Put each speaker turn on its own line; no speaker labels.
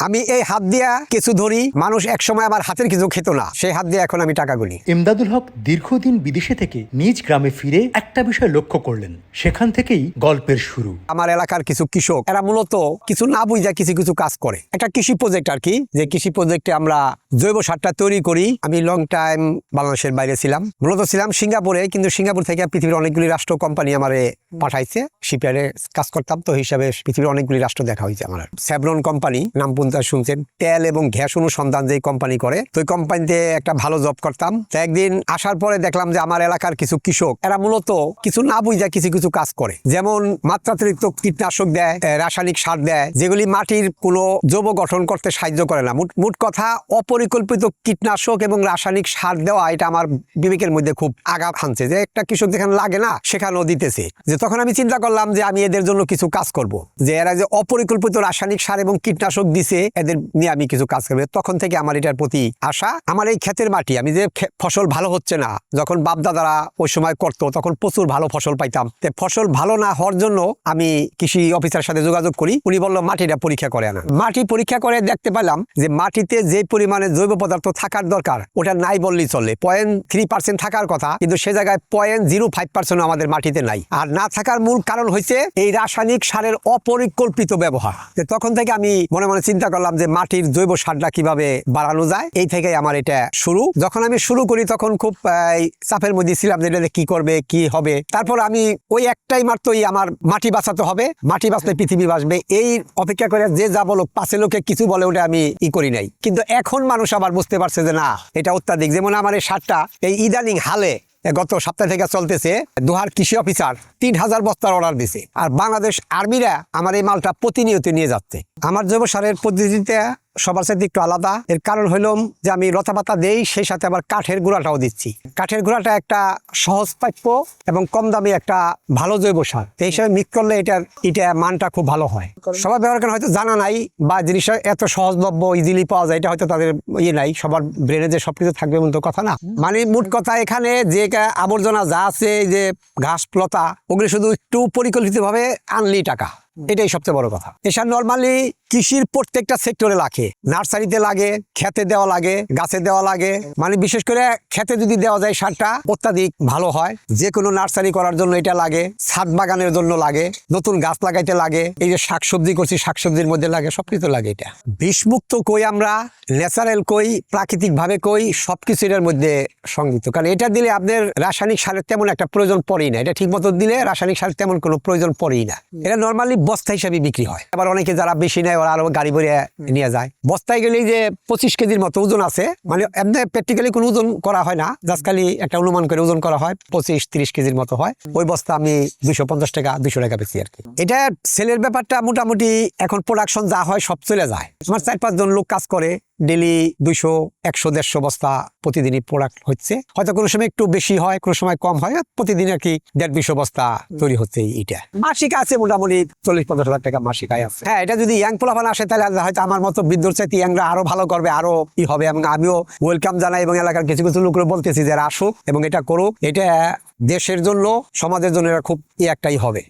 আমি এই হাত দিয়া কিছু ধরি, মানুষ একসময় আমার হাতের কিছু খেত না, সেই হাত দিয়ে এখন আমি টাকা গুনি।
ইমদাদুল হক দীর্ঘদিন বিদেশে থেকে নিজ গ্রামে ফিরে একটা বিষয় লক্ষ্য করলেন, সেখান থেকেই গল্পের শুরু।
আমার এলাকার কিছু কৃষক, এরা মূলত কিছু না বুঝা কিছু কিছু কাজ করে। একটা কৃষি প্রজেক্ট আর কি, যে কৃষি প্রজেক্টে আমরা জৈব সারটা তৈরি করি। আমি লং টাইম বাংলাদেশের বাইরে ছিলাম, মূলত ছিলাম সিঙ্গাপুরে, কিন্তু সিঙ্গাপুর থেকে পৃথিবীর অনেকগুলি রাষ্ট্র কোম্পানি আমারে পাঠাইছে। শিপইয়ার্ডে কাজ করতাম, তো হিসাবে পৃথিবীর অনেকগুলি রাষ্ট্র দেখা হয়েছে আমার। সেভরন কোম্পানি নাম পুনতা শুনছেন, তেল এবং গ্যাস অনুসন্ধান যে কোম্পানি করে, তো ওই কোম্পানিতে একটা ভালো জব করতাম। তো একদিন আসার পরে দেখলাম যে আমার এলাকার কিছু কৃষক, এরা মূলত কিছু না বুঝা কিছু কিছু কাজ করে। যেমন মাত্রাতিরিক্ত কীটনাশক দেয়, রাসায়নিক সার দেয়, যেগুলি মাটির কোনো জৈব গঠন করতে সাহায্য করে না। মোট কথা, অপরিকল্পিত কীটনাশক এবং রাসায়নিক সার দেওয়া, এটা আমার বিবেকের মধ্যে খুব আঘাত হানছে, যে একটা কৃষক যেখানে লাগে না সেখানেও দিতেছে। যে তখন আমি চিন্তা করলাম যে আমি এদের জন্য কিছু কাজ করব, যে এরা যে অপরিকল্পিত রাসায়নিক সার এবং কীটনাশক দিছে, এদের নিয়ে আমি কিছু কাজ করবো। তখন থেকে আমার এটার প্রতি আশা। আমার এই ক্ষেতের মাটি, আমি যে ফসল ভালো হচ্ছে না, যখন বাপদাদারা ওই সময় করতো তখন প্রচুর ভালো ফসল পাইতাম। ফসল ভালো না হওয়ার জন্য আমি কৃষি অফিসারের সাথে যোগাযোগ করি। উনি বললো মাটিটা পরীক্ষা করে আনা। মাটি পরীক্ষা করে দেখতে পেলাম যে মাটিতে যে পরিমাণে জৈব পদার্থ থাকার দরকার ওটা নাই বললেই চলে। 0.3% থাকার কথা, কিন্তু সে জায়গায় 0.05% আমাদের মাটিতে নাই। আর না থাকার মূল কারণ হচ্ছে এই রাসায়নিক সারের অপরিকল্পিত ব্যবহার। তখন থেকে আমি মনে মনে চিন্তা করলাম যে মাটির জৈব সারটা কিভাবে বাড়ানো যায়। এই থেকে আমার এটা শুরু। যখন আমি শুরু করি তখন খুব চাপের মধ্যে ছিলাম যে এটা কি করবে, কি হবে। তারপর আমি ওই একটাই মাত্রই আমার মাটি বাঁচাতে হবে, মাটি বাঁচলে পৃথিবী বাঁচবে, এই অপেক্ষা করে যে যা বলো, পাশে লোকে কিছু বলে, ওটা আমি করি নাই। কিন্তু এখন মানুষ আবার বুঝতে পারছে যে না, এটা অত্যাধিক। যেমন আমার এই সারটা এই ইদানিং হালে গত সপ্তাহ থেকে চলতেছে, দোহার কৃষি অফিসার 3000 বস্তার অর্ডার দিছে। আর বাংলাদেশ আর্মিরা আমার এই মালটা প্রতিনিয়ত নিয়ে যাচ্ছে। আমার জৈব সারের পদ্ধতিতে সবার সাথে একটু আলাদা। এর কারণ হইল যে আমি লতা পাতা দেই, সেই সাথে আবার কাঠের গুঁড়াটাও দিচ্ছি। কাঠের গুঁড়াটা একটা সহজ প্রাপ্য এবং কম দামি একটা ভালো জৈব সার। এই হিসাবে মিক্স করলে এটা মানটা খুব ভালো হয়। সবার ব্যবহার করেন হয়তো জানা নাই, বা জিনিসটা এত সহজলভ্য ইজিলি পাওয়া যায়, এটা হয়তো তাদের নাই। সবার ব্রেনে যে সবকিছু থাকবে এমন তো কথা না। মানে মোট কথা, এখানে যে আবর্জনা যা আছে, যে ঘাস লতা, ওগুলো শুধু একটু পরিকল্পিতভাবে আনলি টাকা, এটাই সবচেয়ে বড় কথা। এসব নর্মালি কৃষির প্রত্যেকটা সেক্টরে লাগে, নার্সারিতে লাগে, খেতে দেওয়া লাগে, গাছে দেওয়া লাগে। মানে বিশেষ করে খেতে যদি দেওয়া যায় সারটা অত্যাধিক ভালো হয়। যে কোনো নার্সারি করার জন্য এটা লাগে, ছাদ বাগানের জন্য লাগে, নতুন গাছ লাগাইতে লাগে, এই যে শাকসবজি করছি শাকসবজির মধ্যে লাগে, সবকিছু লাগে। এটা বিষমুক্ত কই, আমরা ন্যাচারাল কই, প্রাকৃতিক ভাবে কই, সবকিছু এটার মধ্যে সংযুক্ত। কারণ এটা দিলে আপনার রাসায়নিক সারের তেমন একটা প্রয়োজন পড়েই না। এটা ঠিক মতো দিলে রাসায়নিক সারের তেমন কোনো প্রয়োজন পড়েই না। এটা নর্মালি বস্তা হিসাবে বিক্রি হয়। আবার অনেকে যারা বেশি নেয় ওরা আরো গাড়ি ভরে নিয়ে যায়। বস্তায় গেলেই যে 25 কেজির মতো ওজন আছে, মানে এমনি প্র্যাকটিক্যালি কোনো ওজন করা হয় না, জাস্ট খালি একটা অনুমান করে ওজন করা হয়, 25-30 কেজির মতো হয়। ওই বস্তা আমি 250 টাকা 200 টাকা বেশি আর কি। এটা সেলের ব্যাপারটা মোটামুটি এখন প্রোডাকশন যা হয় সব চলে যায়। আমার 4-5 জন লোক কাজ করে, ডেলি 200, 100, 150 বস্তা প্রতিদিনই প্রোডাক্ট হচ্ছে। হয়তো কোনো সময় একটু বেশি হয়, কোনো সময় কম হয়। প্রতিদিন আর কি 150-200 বস্তা তৈরি হচ্ছে। এটা মাসিক আছে মোটামুটি 40-50 হাজার টাকা মাসিক আয় আছে। হ্যাঁ, এটা যদি ইয়াং পোলাপান আসে তাহলে হয়তো আমার মতো বিদ্যুৎ চাইতে ইয়াংরা আরো ভালো করবে, আরো হবে। এবং আমিও ওয়েলকাম জানাই এবং এলাকার কিছু কিছু লোক বলতেছি যে আসুক এবং এটা করুক। এটা দেশের জন্য, সমাজের জন্য এটা খুব একটাই হবে।